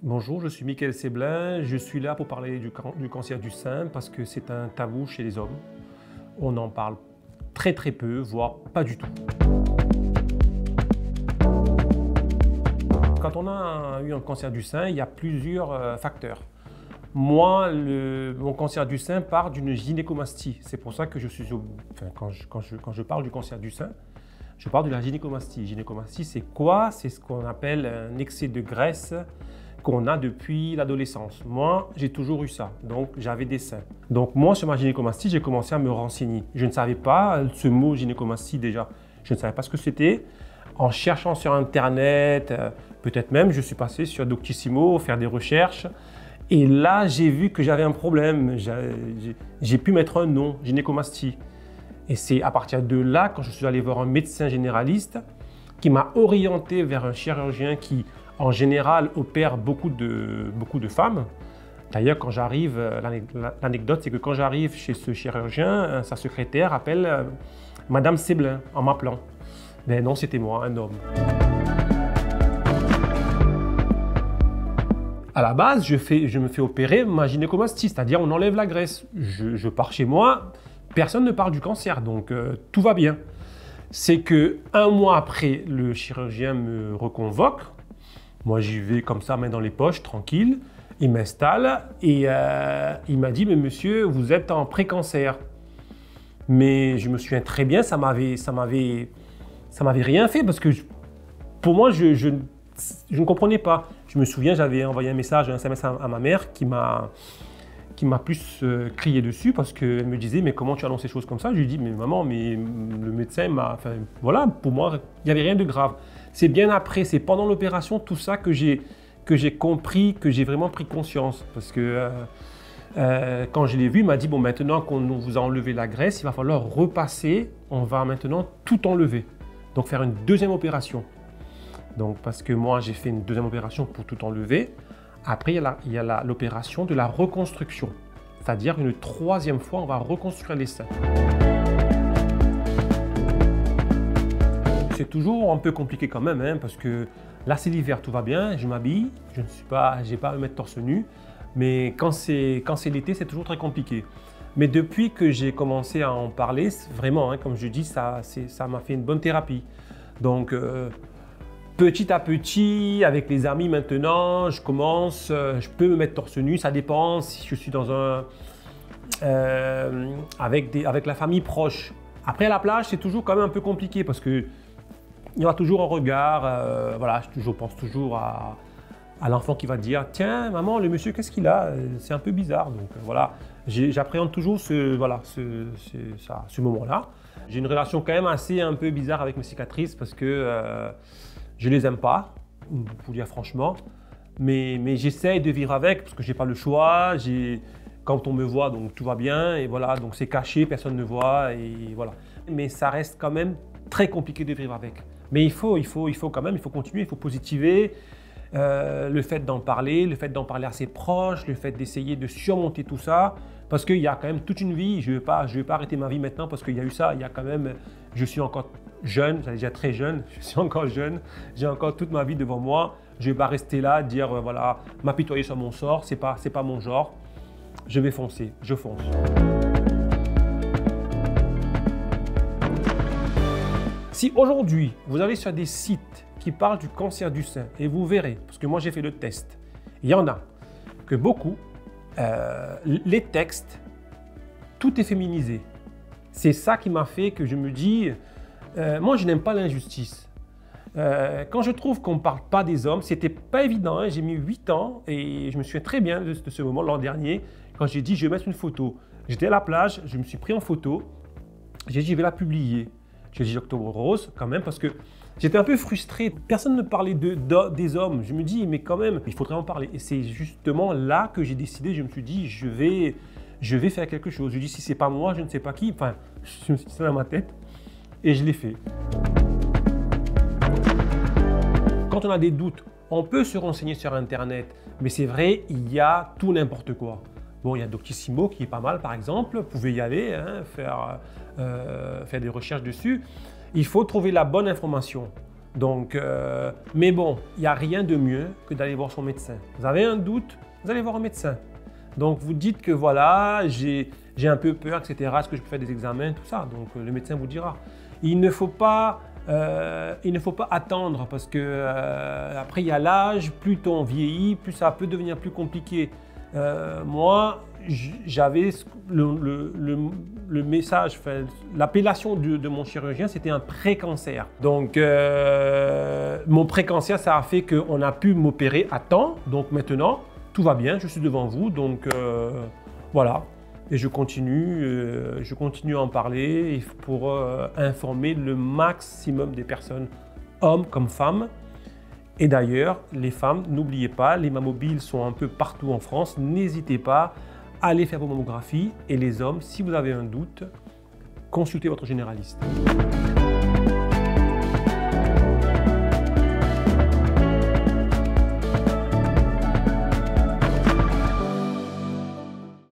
Bonjour, je suis Mickaël Seblin. Je suis là pour parler du cancer du sein parce que c'est un tabou chez les hommes. On en parle très peu, voire pas du tout. Quand on a eu un cancer du sein, il y a plusieurs facteurs. Moi, mon cancer du sein part d'une gynécomastie. C'est pour ça que quand je parle du cancer du sein, je parle de la gynécomastie. Gynécomastie, c'est quoi? C'est ce qu'on appelle un excès de graisse qu'on a depuis l'adolescence. Moi, j'ai toujours eu ça, donc j'avais des seins. Donc moi, sur ma gynécomastie, j'ai commencé à me renseigner. Je ne savais pas ce mot gynécomastie déjà. Je ne savais pas ce que c'était. En cherchant sur Internet, peut-être même, je suis passé sur Doctissimo, faire des recherches. Et là, j'ai vu que j'avais un problème. J'ai pu mettre un nom, gynécomastie. Et c'est à partir de là, quand je suis allé voir un médecin généraliste, qui m'a orienté vers un chirurgien qui, en général, opère beaucoup de femmes. D'ailleurs, quand j'arrive, l'anecdote, c'est que quand j'arrive chez ce chirurgien, sa secrétaire appelle Madame Seblin en m'appelant. Mais non, c'était moi, un homme. À la base, je me fais opérer ma gynécomastie, c'est-à-dire on enlève la graisse. Je pars chez moi, personne ne parle du cancer, donc tout va bien. C'est que un mois après, le chirurgien me reconvoque. Moi, j'y vais comme ça, main dans les poches, tranquille. Il m'installe et il m'a dit « Mais monsieur, vous êtes en pré-cancer ». Mais je me souviens très bien, ça m'avait rien fait parce que pour moi, je ne comprenais pas. Je me souviens, j'avais envoyé un SMS à ma mère qui m'a plus crié dessus parce qu'elle me disait « Mais comment tu annonces ces choses comme ça ?» Je lui dis « Mais maman, mais le médecin m'a… » Enfin, voilà, pour moi, il n'y avait rien de grave. C'est bien après, c'est pendant l'opération, tout ça que j'ai compris, que j'ai vraiment pris conscience. Parce que quand je l'ai vu, il m'a dit « Bon, maintenant qu'on vous a enlevé la graisse, il va falloir repasser, on va maintenant tout enlever. » Donc faire une deuxième opération. Donc parce que moi, j'ai fait une deuxième opération pour tout enlever. Après, il y a l'opération de la reconstruction. C'est-à-dire une troisième fois, on va reconstruire les seins. C'est toujours un peu compliqué quand même, hein, parce que là c'est l'hiver, tout va bien, je m'habille, j'ai pas à me mettre torse nu, mais quand c'est l'été, c'est toujours très compliqué. Mais depuis que j'ai commencé à en parler, vraiment, hein, comme je dis, ça m'a fait une bonne thérapie. Donc petit à petit, avec les amis maintenant, je peux me mettre torse nu, ça dépend si je suis dans avec la famille proche. Après à la plage, c'est toujours quand même un peu compliqué parce que il y aura toujours un regard, voilà, je pense toujours à l'enfant qui va dire « Tiens, maman, le monsieur, qu'est-ce qu'il a? C'est un peu bizarre. » Donc voilà, j'appréhende toujours ce moment-là. J'ai une relation quand même un peu bizarre avec mes cicatrices parce que je les aime pas, pour dire franchement. Mais j'essaye de vivre avec parce que j'ai pas le choix. Quand on me voit, donc tout va bien et voilà, donc c'est caché, personne ne voit et voilà. Mais ça reste quand même très compliqué de vivre avec. Mais il faut quand même, il faut continuer, il faut positiver. Le fait d'en parler, à ses proches, le fait d'essayer de surmonter tout ça, parce qu'il y a quand même toute une vie. Je ne vais pas arrêter ma vie maintenant parce qu'il y a eu ça. Il y a quand même, je suis encore jeune, j'allais déjà très jeune, je suis encore jeune, j'ai encore toute ma vie devant moi. Je ne vais pas rester là, dire voilà, m'apitoyer sur mon sort, c'est pas mon genre. Je vais foncer, je fonce. Si aujourd'hui, vous allez sur des sites qui parlent du cancer du sein et vous verrez, parce que moi j'ai fait le test, il y en a que beaucoup, les textes, tout est féminisé. C'est ça qui m'a fait que je me dis, moi je n'aime pas l'injustice. Quand je trouve qu'on ne parle pas des hommes, c'était pas évident, hein, j'ai mis 8 ans et je me souviens très bien de ce moment l'an dernier, quand j'ai dit je vais mettre une photo. J'étais à la plage, je me suis pris en photo, j'ai dit je vais la publier. J'ai dit Octobre Rose quand même parce que j'étais un peu frustré. Personne ne parlait des hommes. Je me dis mais quand même, il faudrait en parler. Et c'est justement là que j'ai décidé, je me suis dit je vais faire quelque chose. Je dis si c'est pas moi, je ne sais pas qui. Enfin, je me suis dit ça dans ma tête et je l'ai fait. Quand on a des doutes, on peut se renseigner sur Internet. Mais c'est vrai, il y a tout n'importe quoi. Bon, il y a Doctissimo qui est pas mal par exemple, vous pouvez y aller, hein, faire des recherches dessus. Il faut trouver la bonne information. Donc, mais bon, il n'y a rien de mieux que d'aller voir son médecin. Vous avez un doute, vous allez voir un médecin. Donc, vous dites que voilà, j'ai un peu peur, etc. Est-ce que je peux faire des examens, tout ça. Donc, le médecin vous dira. Il ne faut pas attendre parce que après, il y a l'âge, plus on vieillit, plus ça peut devenir plus compliqué. Moi, j'avais le message, l'appellation de mon chirurgien, c'était un pré-cancer. Donc, mon pré-cancer, ça a fait qu'on a pu m'opérer à temps. Donc maintenant, tout va bien, je suis devant vous. Donc, voilà. Et je continue à en parler pour informer le maximum des personnes, hommes comme femmes. Et d'ailleurs, les femmes, n'oubliez pas, les mammobiles sont un peu partout en France. N'hésitez pas à aller faire vos mammographies. Et les hommes, si vous avez un doute, consultez votre généraliste.